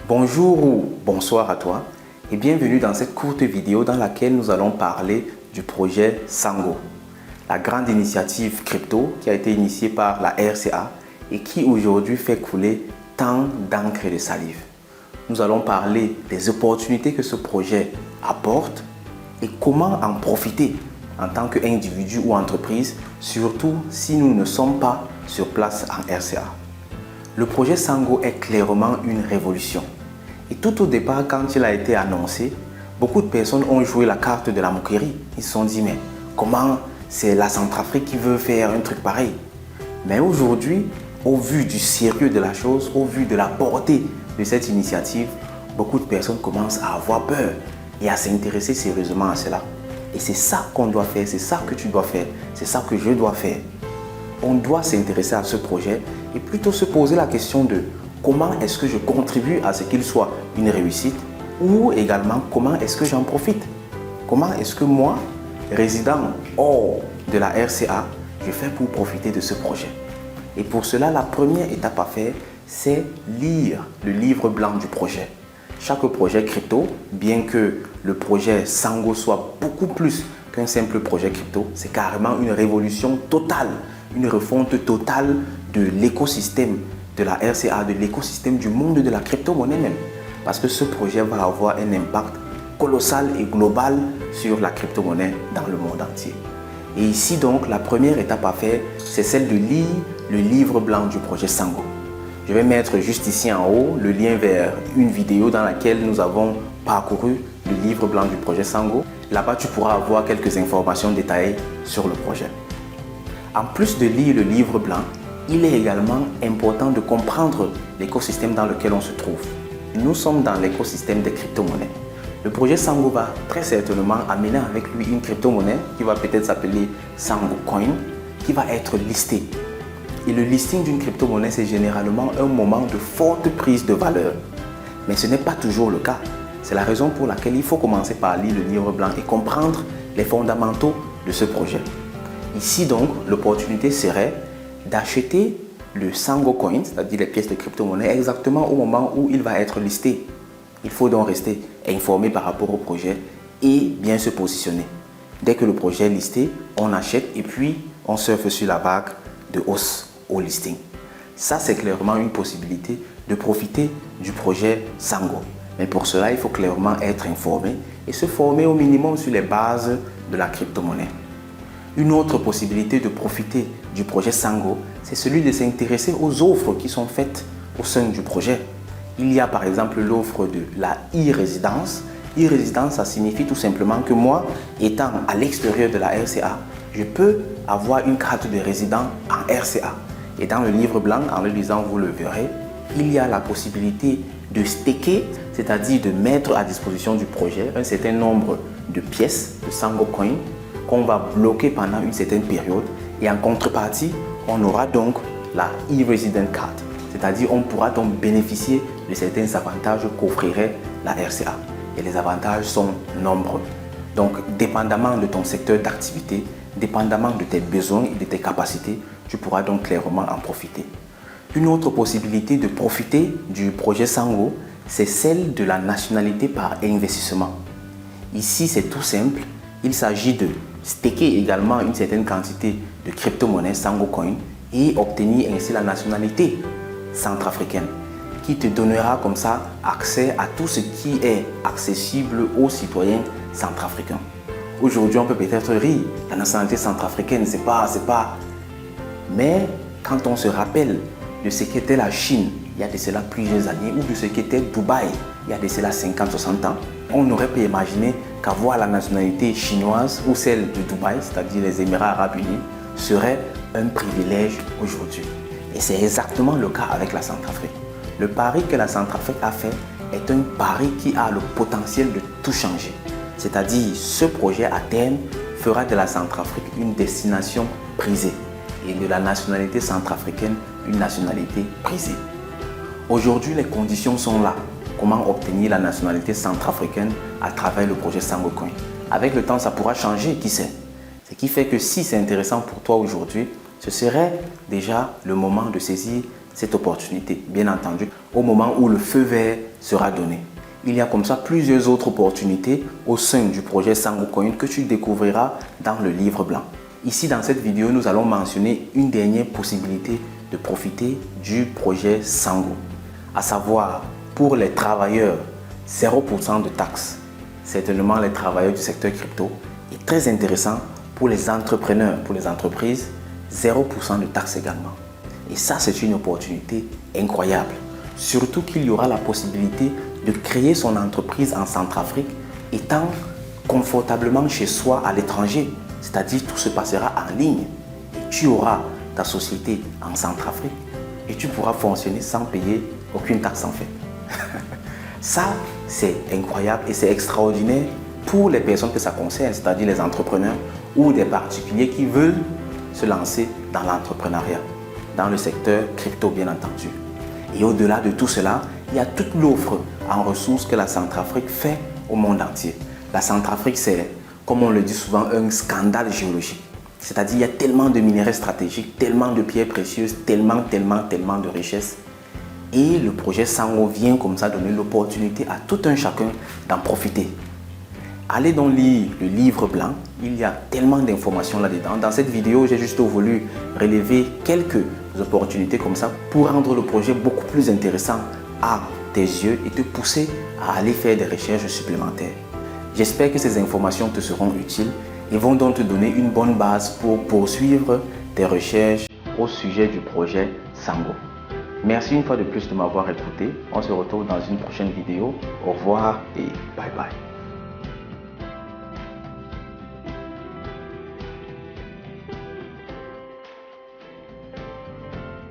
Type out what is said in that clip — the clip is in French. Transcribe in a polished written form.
Bonjour ou bonsoir à toi et bienvenue dans cette courte vidéo dans laquelle nous allons parler du projet Sango, la grande initiative crypto qui a été initiée par la RCA et qui aujourd'hui fait couler tant d'encre et de salive. Nous allons parler des opportunités que ce projet apporte et comment en profiter en tant qu'individu ou entreprise, surtout si nous ne sommes pas sur place en RCA. Le projet Sango est clairement une révolution. Et tout au départ, quand il a été annoncé, beaucoup de personnes ont joué la carte de la moquerie. Ils se sont dit, mais comment c'est la Centrafrique qui veut faire un truc pareil? Mais aujourd'hui, au vu du sérieux de la chose, au vu de la portée de cette initiative, beaucoup de personnes commencent à avoir peur et à s'intéresser sérieusement à cela. Et c'est ça qu'on doit faire, c'est ça que tu dois faire, c'est ça que je dois faire. On doit s'intéresser à ce projet et plutôt se poser la question de comment est-ce que je contribue à ce qu'il soit une réussite ou également comment est-ce que j'en profite. Comment est-ce que moi, résident hors de la RCA, je fais pour profiter de ce projet. Et pour cela, la première étape à faire, c'est lire le livre blanc du projet. Chaque projet crypto, bien que le projet Sango soit beaucoup plus qu'un simple projet crypto, c'est carrément une révolution totale, une refonte totale de l'écosystème de la RCA, de l'écosystème du monde de la crypto-monnaie même. Parce que ce projet va avoir un impact colossal et global sur la crypto-monnaie dans le monde entier. Et ici donc, la première étape à faire, c'est celle de lire le livre blanc du projet Sango. Je vais mettre juste ici en haut le lien vers une vidéo dans laquelle nous avons parcouru le livre blanc du projet Sango. Là-bas, tu pourras avoir quelques informations détaillées sur le projet. En plus de lire le livre blanc, il est également important de comprendre l'écosystème dans lequel on se trouve. Nous sommes dans l'écosystème des crypto-monnaies. Le projet Sango va très certainement amener avec lui une crypto-monnaie qui va peut-être s'appeler Sango Coin, qui va être listée. Et le listing d'une crypto-monnaie, c'est généralement un moment de forte prise de valeur. Mais ce n'est pas toujours le cas. C'est la raison pour laquelle il faut commencer par lire le livre blanc et comprendre les fondamentaux de ce projet. Ici donc, l'opportunité serait d'acheter le Sango Coin, c'est-à-dire les pièces de crypto-monnaie, exactement au moment où il va être listé. Il faut donc rester informé par rapport au projet et bien se positionner. Dès que le projet est listé, on achète et puis on surfe sur la vague de hausse au listing. Ça, c'est clairement une possibilité de profiter du projet Sango. Mais pour cela, il faut clairement être informé et se former au minimum sur les bases de la crypto-monnaie. Une autre possibilité de profiter du projet Sango, c'est celui de s'intéresser aux offres qui sont faites au sein du projet. Il y a par exemple l'offre de la e-résidence. E-résidence, ça signifie tout simplement que moi, étant à l'extérieur de la RCA, je peux avoir une carte de résident en RCA. Et dans le livre blanc, en le lisant, vous le verrez, il y a la possibilité de staker, c'est-à-dire de mettre à disposition du projet un certain nombre de pièces de Sango Coin qu'on va bloquer pendant une certaine période. Et en contrepartie, on aura donc la e-resident card, c'est-à-dire on pourra donc bénéficier de certains avantages qu'offrirait la RCA. Et les avantages sont nombreux. Donc, dépendamment de ton secteur d'activité, dépendamment de tes besoins et de tes capacités, tu pourras donc clairement en profiter. Une autre possibilité de profiter du projet Sango, c'est celle de la nationalité par investissement. Ici, c'est tout simple. Il s'agit de staker également une certaine quantité de crypto-monnaie Sango Coin et obtenir ainsi la nationalité centrafricaine qui te donnera comme ça accès à tout ce qui est accessible aux citoyens centrafricains. Aujourd'hui, on peut peut-être rire, la nationalité centrafricaine, c'est pas... Mais quand on se rappelle de ce qu'était la Chine il y a de cela plusieurs années ou de ce qu'était Dubaï il y a de cela 50-60 ans, on aurait pu imaginer qu'avoir la nationalité chinoise ou celle de Dubaï, c'est-à-dire les Émirats Arabes Unis, serait un privilège aujourd'hui. Et c'est exactement le cas avec la Centrafrique. Le pari que la Centrafrique a fait est un pari qui a le potentiel de tout changer. C'est-à-dire, ce projet à terme fera de la Centrafrique une destination prisée et de la nationalité centrafricaine une nationalité prisée. Aujourd'hui, les conditions sont là. Comment obtenir la nationalité centrafricaine à travers le projet Sango Coin? Avec le temps, ça pourra changer, qui sait? Ce qui fait que si c'est intéressant pour toi aujourd'hui, ce serait déjà le moment de saisir cette opportunité, bien entendu, au moment où le feu vert sera donné. Il y a comme ça plusieurs autres opportunités au sein du projet Sango Coin que tu découvriras dans le livre blanc. Ici, dans cette vidéo, nous allons mentionner une dernière possibilité de profiter du projet Sango, à savoir pour les travailleurs, 0% de taxes. Certainement les travailleurs du secteur crypto, et très intéressant pour les entrepreneurs, pour les entreprises, 0% de taxes également. Et ça, c'est une opportunité incroyable. Surtout qu'il y aura la possibilité de créer son entreprise en Centrafrique étant confortablement chez soi à l'étranger. C'est-à-dire tout se passera en ligne. Et tu auras ta société en Centrafrique et tu pourras fonctionner sans payer aucune taxe en fait. Ça, c'est incroyable et c'est extraordinaire pour les personnes que ça concerne, c'est-à-dire les entrepreneurs ou des particuliers qui veulent se lancer dans l'entrepreneuriat, dans le secteur crypto bien entendu. Et au-delà de tout cela, il y a toute l'offre en ressources que la Centrafrique fait au monde entier. La Centrafrique, c'est, comme on le dit souvent, un scandale géologique. C'est-à-dire il y a tellement de minerais stratégiques, tellement de pierres précieuses, tellement de richesses. Et le projet Sango vient comme ça donner l'opportunité à tout un chacun d'en profiter. Allez donc lire le livre blanc, il y a tellement d'informations là-dedans. Dans cette vidéo, j'ai juste voulu relever quelques opportunités comme ça pour rendre le projet beaucoup plus intéressant à tes yeux et te pousser à aller faire des recherches supplémentaires. J'espère que ces informations te seront utiles et vont donc te donner une bonne base pour poursuivre tes recherches au sujet du projet Sango. Merci une fois de plus de m'avoir écouté. On se retrouve dans une prochaine vidéo. Au revoir et bye bye.